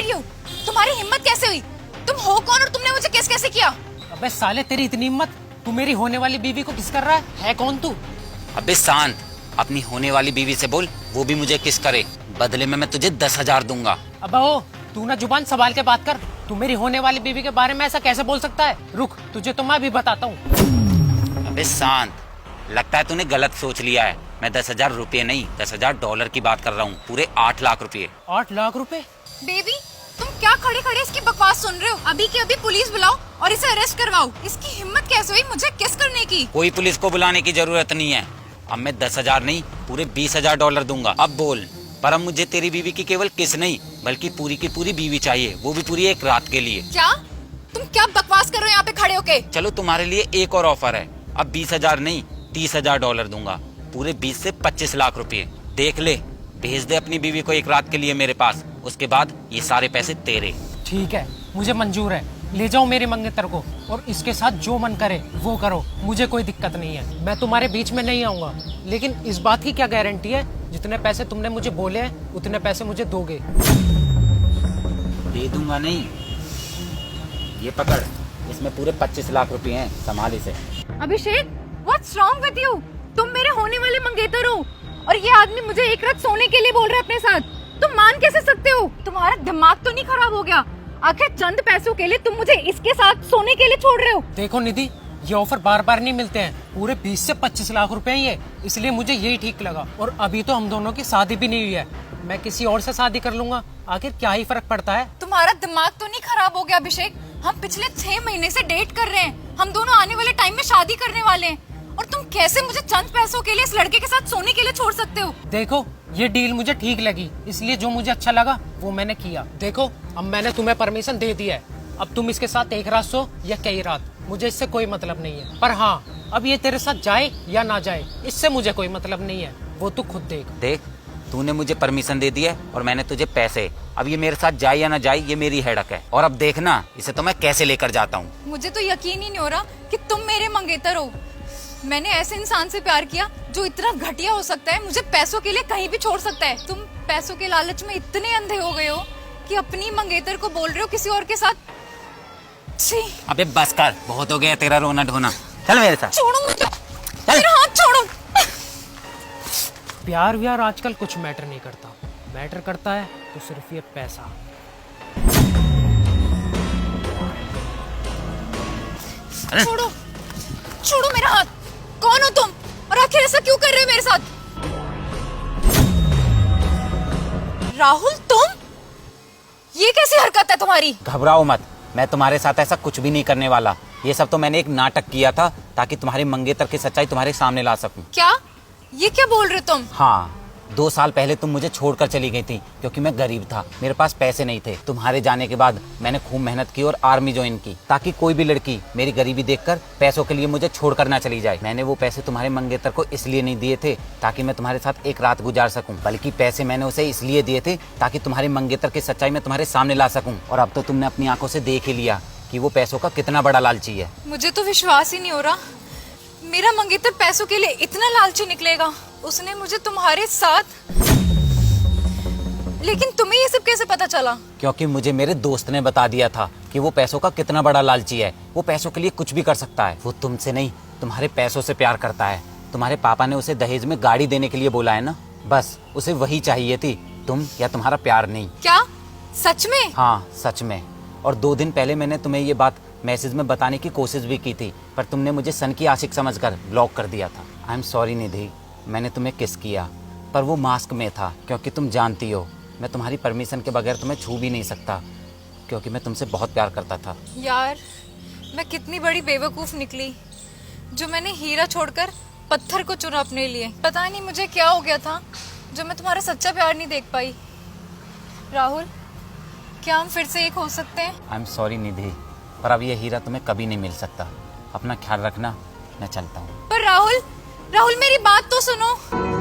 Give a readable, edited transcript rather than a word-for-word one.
Dare you? तुम्हारी हिम्मत कैसे हुई? तुम हो कौन और तुमने मुझे किस कैसे किया? अबे साले तेरी इतनी हिम्मत, तू मेरी होने वाली बीवी को किस कर रहा है कौन तू? अबे शांत, अपनी होने वाली बीवी से बोल, वो भी मुझे किस करे। बदले में मैं तुझे 10,000 दूंगा। अबे ओ, तू ना जुबान संभाल के बात कर। तू मेरी होने वाली बीवी के बारे में ऐसा कैसे बोल सकता है? रुक, तुझे तो मैं भी बताता हूँ। अबे शांत, लगता है तूने गलत सोच लिया है। मैं 10,000 रुपये नहीं, 10,000 डॉलर की बात कर रहा हूँ, पूरे 8 लाख रुपए। 8 लाख रुपए? बेबी, तुम क्या खड़े खड़े इसकी बकवास सुन रहे हो? अभी के अभी पुलिस बुलाओ और इसे अरेस्ट करवाओ। इसकी हिम्मत कैसे हुई मुझे किस करने की? कोई पुलिस को बुलाने की जरूरत नहीं है। अब मैं 10,000 नहीं, पूरे 20,000 डॉलर दूंगा। अब बोल। पर अब मुझे तेरी बीवी की केवल किस नहीं, बल्कि पूरी की पूरी बीवी चाहिए, वो भी पूरी एक रात के लिए। क्या? तुम क्या बकवास कर रहे हो यहाँ पे खड़े होके? चलो तुम्हारे लिए एक और ऑफर है। अब 20,000 नहीं, 30,000 डॉलर दूंगा, पूरे 20 से 25 लाख रुपए। देख ले, भेज दे अपनी बीवी को एक रात के लिए मेरे पास, उसके बाद ये सारे पैसे तेरे। ठीक है, मुझे मंजूर है। ले जाओ मेरे मंगेतर को और इसके साथ जो मन करे वो करो, मुझे कोई दिक्कत नहीं है। मैं तुम्हारे बीच में नहीं आऊंगा, लेकिन इस बात की क्या गारंटी है जितने पैसे तुमने मुझे बोले हैं उतने पैसे मुझे दोगे? दे दूंगा नहीं। ये पकड़, इसमें पूरे 25 लाख रुपए हैं, संभाल इसे। अभिषेक, व्हाट्स रॉन्ग विद यू? तुम मेरे होने वाले मंगेतर हो और ये आदमी मुझे एक रात सोने के लिए बोल रहा है अपने साथ। तुम मान कैसे सकते हो? तुम्हारा दिमाग तो नहीं खराब हो गया? आखिर चंद पैसों के लिए तुम मुझे इसके साथ सोने के लिए छोड़ रहे हो? देखो निधि, ये ऑफर बार बार नहीं मिलते हैं। पूरे 20 से 25 लाख रुपए हैं ये, इसलिए मुझे यही ठीक लगा। और अभी तो हम दोनों की शादी भी नहीं हुई है, मैं किसी और से शादी कर लूंगा। आखिर क्या ही फर्क पड़ता है? तुम्हारा दिमाग तो नहीं खराब हो गया अभिषेक? हम पिछले 6 महीने से डेट कर रहे हैं, हम दोनों आने वाले टाइम में शादी करने वाले हैं, और तुम कैसे मुझे चंद पैसों के लिए इस लड़के के साथ सोने के लिए छोड़ सकते हो? देखो, ये डील मुझे ठीक लगी, इसलिए जो मुझे अच्छा लगा वो मैंने किया। देखो, अब मैंने तुम्हें परमिशन दे दी है। अब तुम इसके साथ एक रात सो या कई रात, मुझे इससे कोई मतलब नहीं है। पर हाँ, अब ये तेरे साथ जाए या ना जाए, इससे मुझे कोई मतलब नहीं है, वो तू खुद देख। देख, तूने मुझे परमिशन दे दी है और मैंने तुझे पैसे। अब ये मेरे साथ जाए या ना जाए, ये मेरी हेडक है। और अब देखना, इसे तो मैं कैसे लेकर जाता हूँ। मुझे तो यकीन ही नहीं हो रहा कि तुम मेरे मंगेतर हो। मैंने ऐसे इंसान से प्यार किया जो इतना घटिया हो सकता है, मुझे पैसों के लिए कहीं भी छोड़ सकता है। तुम पैसों के लालच में इतने अंधे हो गए हो कि अपनी मंगेतर को बोल रहे हो किसी और के साथ। छी। अबे बस कर, बहुत हो गया तेरा रोना ढोना। चल मेरे साथ। छोड़ो मुझे, मेरा हाथ छोड़ो। प्यार व्यार आजकल कुछ मैटर नहीं करता, मैटर करता है तो सिर्फ ये पैसा। छोड़ो, छोड़ो मेरा हाथ। कौन हो तुम और आखिर ऐसा क्यों कर रहे हो मेरे साथ? राहुल, तुम? ये कैसी हरकत है तुम्हारी? घबराओ मत, मैं तुम्हारे साथ ऐसा कुछ भी नहीं करने वाला। ये सब तो मैंने एक नाटक किया था ताकि तुम्हारे मंगेतर की सच्चाई तुम्हारे सामने ला सकूं। क्या? ये क्या बोल रहे हो तुम? हाँ, 2 साल पहले तुम मुझे छोड़कर चली गई थी क्योंकि मैं गरीब था, मेरे पास पैसे नहीं थे। तुम्हारे जाने के बाद मैंने खूब मेहनत की और आर्मी ज्वाइन की ताकि कोई भी लड़की मेरी गरीबी देखकर पैसों के लिए मुझे छोड़कर ना चली जाए। मैंने वो पैसे तुम्हारे मंगेतर को इसलिए नहीं दिए थे ताकि मैं तुम्हारे साथ एक रात गुजार सकूं, बल्कि पैसे मैंने उसे इसलिए दिए थे ताकि तुम्हारे मंगेतर की सच्चाई में तुम्हारे सामने ला सकूं। और अब तो तुमने अपनी आंखों से देख ही लिया कि वो पैसों का कितना बड़ा लालची है। मुझे तो विश्वास ही नहीं हो रहा, मेरा मंगेतर पैसों के लिए इतना लालची निकलेगा। उसने मुझे तुम्हारे साथ। लेकिन तुम्हें ये सब कैसे पता चला? क्योंकि मुझे मेरे दोस्त ने बता दिया था कि वो पैसों का कितना बड़ा लालची है। वो पैसों के लिए कुछ भी कर सकता है। वो तुमसे नहीं, तुम्हारे पैसों से प्यार करता है। तुम्हारे पापा ने उसे दहेज में गाड़ी देने के लिए बोला है ना, बस उसे वही चाहिए थी, तुम या तुम्हारा प्यार नहीं। क्या? सच में? हाँ, सच में। और 2 दिन पहले मैंने तुम्हें ये बात मैसेज में बताने की कोशिश भी की थी, पर तुमने मुझे सन की आशिक समझकर ब्लॉक कर दिया था। आई एम सॉरी निधि, मैंने तुम्हें किस किया, पर वो मास्क में था, क्योंकि तुम जानती हो मैं तुम्हारी परमिशन के बगैर तुम्हें छू भी नहीं सकता, क्योंकि मैं तुमसे बहुत प्यार करता था। यार, मैं कितनी बड़ी बेवकूफ निकली जो मैंने हीरा छोड़कर पत्थर को चुना अपने लिए। पता नहीं मुझे क्या हो गया था जो मैं तुम्हारा सच्चा प्यार नहीं देख पाई। राहुल, क्या हम फिर से एक हो सकते हैं? आई एम सॉरी निधि, पर अब ये हीरा तुम्हें कभी नहीं मिल सकता। अपना ख्याल रखना, मैं चलता हूँ। पर राहुल, राहुल मेरी बात तो सुनो।